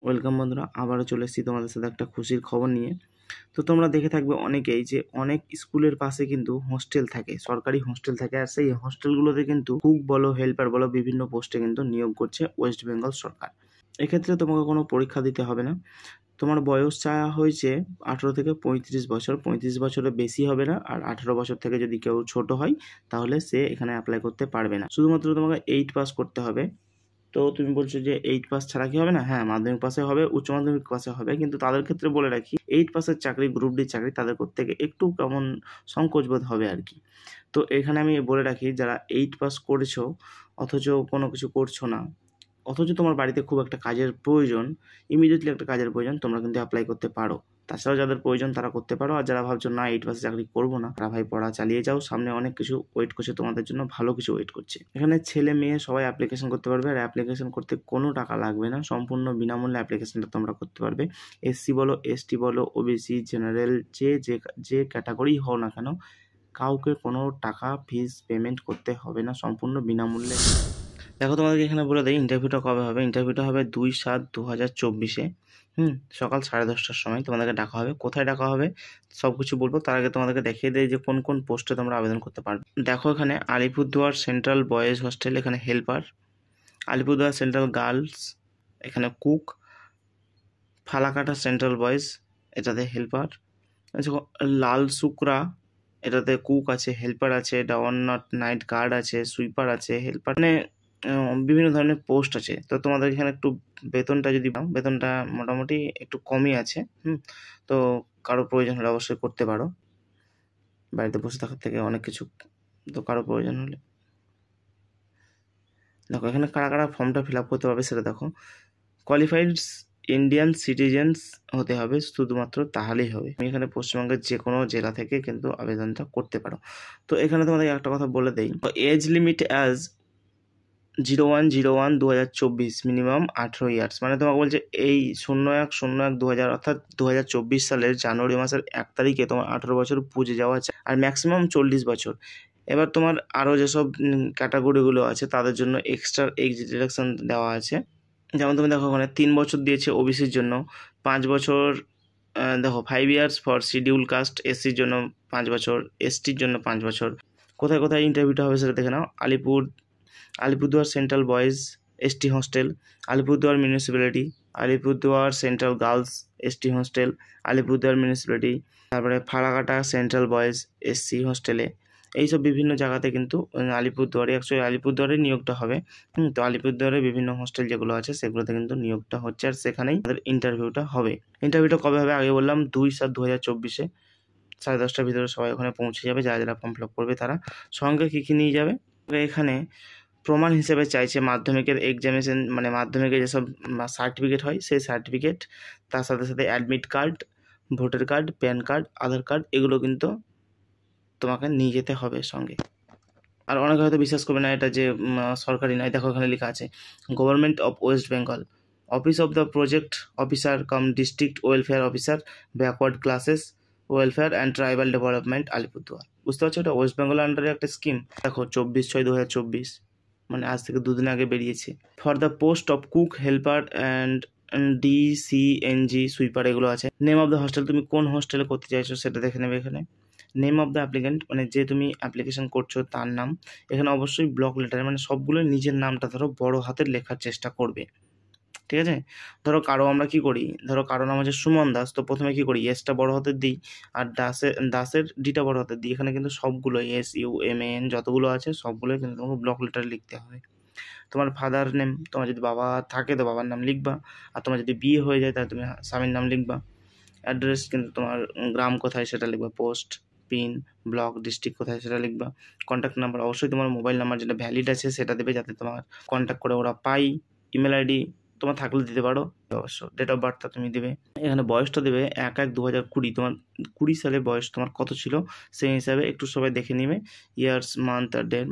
Welcome বন্ধুরা, আবারও চলে এসেছি তোমাদের সাথে একটা খুশির খবর নিয়ে। তো তোমরা দেখে থাকবে অনেকেই যে অনেক স্কুলের পাশে কিন্তু হোস্টেল থাকে, সরকারি হোস্টেল থাকে, আর সেই হোস্টেলগুলোতে কিন্তু কুক বলো, হেল্পার বলো, বিভিন্ন পোস্টে কিন্তু নিয়োগ করছে ওয়েস্ট বেঙ্গল সরকার। এক্ষেত্রে তোমাকে কোনো পরীক্ষা দিতে হবে না। তোমার বয়স চাওয়া হয়েছে 18 থেকে 35 বছর, 35 বছরের বেশি হবে না। আর 18 বছর থেকে যদি কেউ ছোট হয় তাহলে সে এখানে অ্যাপ্লাই করতে পারবে না। শুধুমাত্র তোমাকে 8 পাস করতে হবে। তো তুমি বলছো যে 8 পাস ছাড়া কি হবে না? হ্যাঁ, মাধ্যমিক পাশে হবে, উচ্চ মাধ্যমিক পাশে হবে, কিন্তু তাদের ক্ষেত্রে বলে রাখি 8 পাসের চাকরি, গ্রুপ ডি চাকরি তাদের করতে গিয়ে একটু কেমন সংকোচ বোধ হবে আর কি। তো এখানে আমি বলে রাখি, যারা 8 পাস করেছো অথচ কোনো কিছু করছো না, অথচ তোমার বাড়িতে খুব একটা কাজের প্রয়োজন, ইমিডিয়েটলি একটা কাজের প্রয়োজন, তোমরা কিন্তু অ্যাপ্লাই করতে পারো। তাছাড়াও যাদের প্রয়োজন তারা করতে পারো। আর যারা ভাবছো না 8 পাসে চাকরি করবো না, তারা ভাই পড়া চালিয়ে যাও, সামনে অনেক কিছু ওয়েট করছে তোমাদের জন্য, ভালো কিছু ওয়েট করছে। এখানে ছেলে মেয়ে সবাই অ্যাপ্লিকেশন করতে পারবে, আর অ্যাপ্লিকেশন করতে কোনো টাকা লাগবে না, সম্পূর্ণ বিনামূল্যে অ্যাপ্লিকেশনটা তোমরা করতে পারবে। এসসি বলো, এসটি বলো, ওবিসি, জেনারেল, যে ক্যাটাগরি হও না কেন, কাউকে কোনো টাকা ফিস পেমেন্ট করতে হবে না, সম্পূর্ণ বিনামূল্যে। দেখো, তোমাদেরকে এখানে বলে দেয় ইন্টারভিউটা কবে হবে। ইন্টারভিউটা হবে 2/7/2024 সকাল 10:30টার সময় তোমাদেরকে ডাকা হবে। কোথায় ডাকা হবে সব কিছু বলবো, তার আগে তোমাদেরকে দেখিয়ে দেয় যে কোন কোন পোস্টে তোমরা আবেদন করতে পারবে। দেখো, এখানে আলিপুরদুয়ার সেন্ট্রাল বয়েজ হোস্টেল, এখানে হেল্পার। আলিপুরদুয়ার সেন্ট্রাল গার্লস, এখানে কুক। ফালাকাটা সেন্ট্রাল বয়েজ, এটাতে হেল্পার। লাল সুকরা, এটাতে কুক আছে, হেল্পার আছে, ডাওয়ার নাইট গার্ড আছে, সুইপার আছে, হেল্পার, মানে বিভিন্ন ধরনের পোস্ট আছে। তো তোমাদের এখানে একটু বেতনটা যদি পাও, বেতনটা মোটামুটি একটু কমই আছে। তো কারো প্রয়োজন হলে অবশ্যই করতে পারো, বাড়িতে বসে থাকার থেকে অনেক কিছু। তো কারো প্রয়োজন হলে দেখো, এখানে কারা কারা ফর্মটা ফিল আপ করতে পারবে সেটা দেখো। কোয়ালিফাইড ইন্ডিয়ান সিটিজেন্স হতে হবে শুধুমাত্র, তাহলেই হবে। তুমি এখানে পশ্চিমবঙ্গের যে কোনো জেলা থেকে কিন্তু আবেদনটা করতে পারো। তো এখানে তোমাদের একটা কথা বলে দেই, age limit as 01/01/2024, minimum 18 years. মানে তোমাকে বলছে এই 01/01/2000 অর্থাৎ 2024 সালের জানুয়ারি মাসের 1 তারিখে তোমার 18 বছর পুজে যাওয়া চাই, আর ম্যাক্সিমাম 40 বছর। এবার তোমার আরও যেসব ক্যাটাগরিগুলো আছে তাদের জন্য এক্সট্রা এজ ডিডাকশন দেওয়া আছে। যেমন তুমি দেখো, ওখানে 3 বছর দিয়েছে ওবিসির জন্য, 5 বছর দেখো 5 ইয়ার্স ফর শিডিউল কাস্ট, এসসির জন্য 5 বছর, এসটির জন্য 5 বছর। কোথায় কোথায় ইন্টারভিউটা হবে সেটা দেখে নাও। Alipurduar central boys ST hostel, Alipurduar municipality, Alipurduar central girls ST hostel, Alipurduar municipality, তারপরে ফালাকাটা সেন্ট্রাল বয়েজ এসসি হোস্টেলে। এইসব বিভিন্ন জায়গাতে কিন্তু আলিপুরদুয়ারে নিয়োগটা হবে। তো আলিপুরদুয়ারে বিভিন্ন হোস্টেল যেগুলো আছে সেগুলোতে কিন্তু নিয়োগটা হচ্ছে, আর সেখানেই তাদের ইন্টারভিউটা হবে। ইন্টারভিউটা কবে হবে? আগে বললাম 2/7/2024, 10:30টার ভিতরে সবাই ওখানে পৌঁছে যাবে। যারা যারা ফর্ম ফিল আপ করবে তারা সঙ্গে কী নিয়ে যাবে, এখানে প্রমাণ হিসেবে চাইছে মাধ্যমিকের এক্সামিনেশন, মানে মাধ্যমিকের যেসব সার্টিফিকেট হয় সেই সার্টিফিকেট, তার সাথে সাথে admit card, voter card, PAN card, Aadhaar card, এগুলো কিন্তু তোমাকে নিয়ে যেতে হবে সঙ্গে। আর অনেকে হয়তো বিশ্বাস করবে না এটা যে সরকারি নয়। দেখো, এখানে লেখা আছে government of West Bengal, office of the project officer come district welfare officer, backward classes welfare and tribal development, Alipurduar. বুঝতে পারছো, এটা ওয়েস্ট বেঙ্গল আন্ডারে একটা স্কিম। দেখো 24/6/2024, মানে আজ থেকে 2 দিন আগে বেরিয়েছে। For the post of cook, helper and DCNG, sweeper, এগুলো আছে। নেম অফ দ্য হোস্টেল, তুমি কোন হোস্টেলে করতে চাইছো সেটা দেখে নেবে এখানে। নেম অফ দ্য অ্যাপ্লিকেন্ট, মানে যে তুমি অ্যাপ্লিকেশন করছো তার নাম। এখানে অবশ্যই ব্লক লেটার, মানে সবগুলো নিজের নামটা ধরো বড় হাতের লেখার চেষ্টা করবে, ঠিক আছে? ধরো আমরা কি করি, ধরো কারো নাম হচ্ছে সুমন দাস, তো প্রথমে কি করি, এসটা বড় হাতের দিই, আর দাসের ডিটা বড় হাতের দিই। এখানে কিন্তু সবগুলো SUMAN যতগুলো আছে সবগুলোই কিন্তু তোমাকে ব্লক লেটার লিখতে হবে। তোমার ফাদার নেম, তোমার যদি বাবা থাকে তো বাবার নাম লিখবা, আর তোমার যদি বিয়ে হয়ে যায় তাহলে তুমি স্বামীর নাম লিখবা। অ্যাড্রেস কিন্তু তোমার গ্রাম কোথায় সেটা লিখবা, পোস্ট, পিন, ব্লক, ডিস্ট্রিক্ট কোথায় সেটা লিখবা। কন্ট্যাক্ট নাম্বার, অবশ্যই তোমার মোবাইল নাম্বার যেটা ভ্যালিড আছে সেটা দেবে, যাতে তোমার কন্ট্যাক্ট করে ওরা পাই। ইমেল আইডি তোমার থাকলে দিতে পারো অবশ্য। ডেট অফ বার্থটা তুমি দেবে। এখানে বয়সটা দেবে 1/1/2020, তোমার 20 সালে বয়স তোমার কত ছিল সেই হিসাবে একটু সবাই দেখে নেবে, ইয়ার্স, মান্থ আর ডেট।